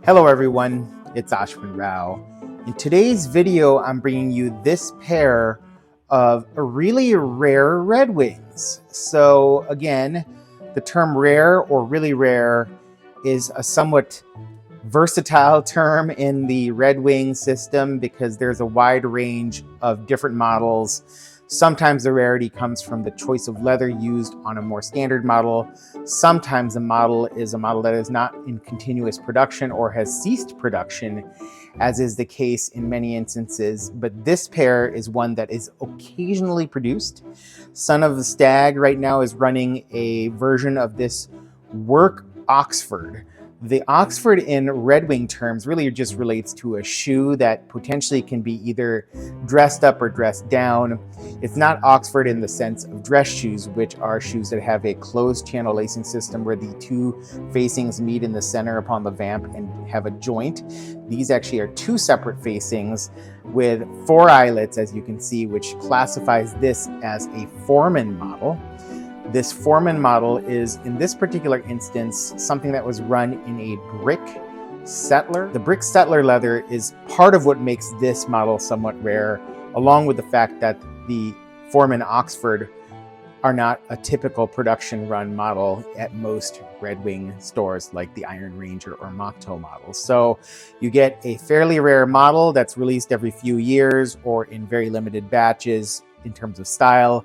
Hello everyone, it's Ashwin Rao. In today's video, I'm bringing you this pair of really rare red wings. So again, the term rare or really rare is a somewhat versatile term in the red wing system because there's a wide range of different models. Sometimes the rarity comes from the choice of leather used on a more standard model. Sometimes the model is a model that is not in continuous production or has ceased production, as is the case in many instances. But this pair is one that is occasionally produced. Son of the Stag right now is running a version of this work Oxford. The Oxford in Red Wing terms really just relates to a shoe that potentially can be either dressed up or dressed down. It's not Oxford in the sense of dress shoes, which are shoes that have a closed channel lacing system where the two facings meet in the center upon the vamp and have a joint. These actually are two separate facings with 4 eyelets, as you can see, which classifies this as a Foreman model. This Foreman model is, in this particular instance, something that was run in a Brick Settler. The Brick Settler leather is part of what makes this model somewhat rare, along with the fact that the Foreman Oxford are not a typical production run model at most Red Wing stores like the Iron Ranger or Mock Toe models. So you get a fairly rare model that's released every few years or in very limited batches in terms of style.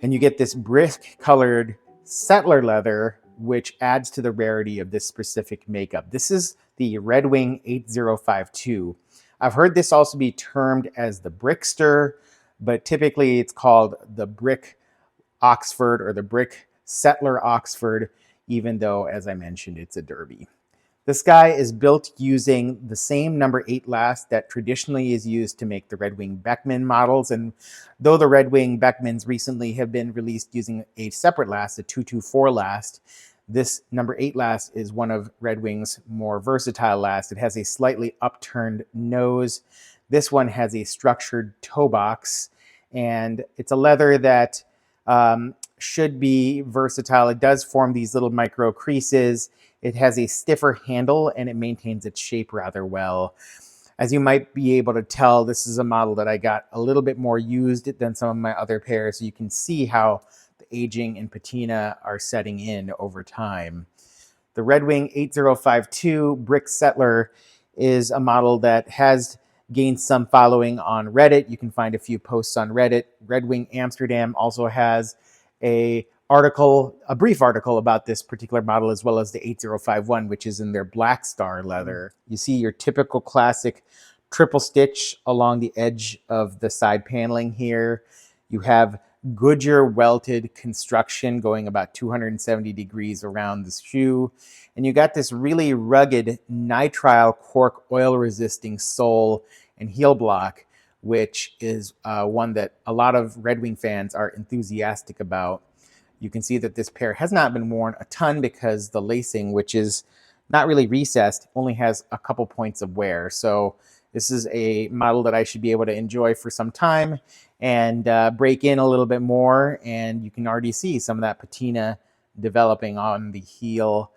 And you get this brick colored settler leather, which adds to the rarity of this specific makeup. This is the Red Wing 8052. I've heard this also be termed as the Brickster, but typically it's called the Brick Oxford or the Brick Settler Oxford, even though, as I mentioned, it's a derby. This guy is built using the same number 8 last that traditionally is used to make the Red Wing Beckman models. And though the Red Wing Beckmans recently have been released using a separate last, a 224 last, this number 8 last is one of Red Wing's more versatile lasts. It has a slightly upturned nose. This one has a structured toe box, and it's a leather that should be versatile. It does form these little micro creases. It has a stiffer handle and it maintains its shape rather well. As you might be able to tell, this is a model that I got a little bit more used than some of my other pairs. So you can see how the aging and patina are setting in over time. The Red Wing 8052 Brick Settler is a model that has gained some following on Reddit. You can find a few posts on Reddit. Red Wing Amsterdam also has a brief article about this particular model, as well as the 8051, which is in their Black Star leather. You see your typical classic triple stitch along the edge of the side paneling here. You have Goodyear welted construction going about 270 degrees around the shoe. And you got this really rugged nitrile cork oil resisting sole and heel block, which is one that a lot of Red Wing fans are enthusiastic about. You can see that this pair has not been worn a ton because the lacing, which is not really recessed, only has a couple points of wear. So this is a model that I should be able to enjoy for some time and break in a little bit more. And you can already see some of that patina developing on the heel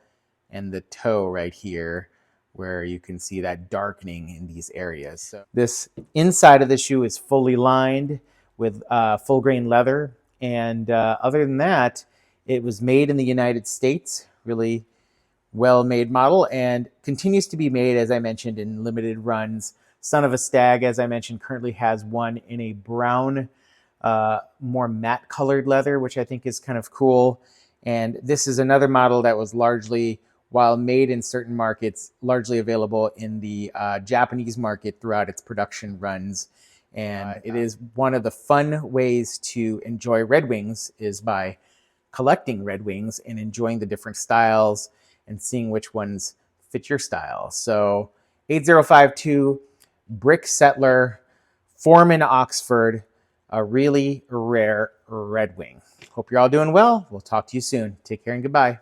and the toe right here, where you can see that darkening in these areas. So this inside of the shoe is fully lined with full grain leather. And other than that, it was made in the United States, really well-made model, and continues to be made, as I mentioned, in limited runs. Son of a Stag, as I mentioned, currently has one in a brown, more matte colored leather, which I think is kind of cool. And this is another model that was largely, while made in certain markets, largely available in the Japanese market throughout its production runs. And it is one of the fun ways to enjoy Red Wings is by collecting Red Wings and enjoying the different styles and seeing which ones fit your style. So 8052 Brick Settler Foreman Oxford, a really rare Red Wing. Hope you're all doing well. We'll talk to you soon. Take care and goodbye.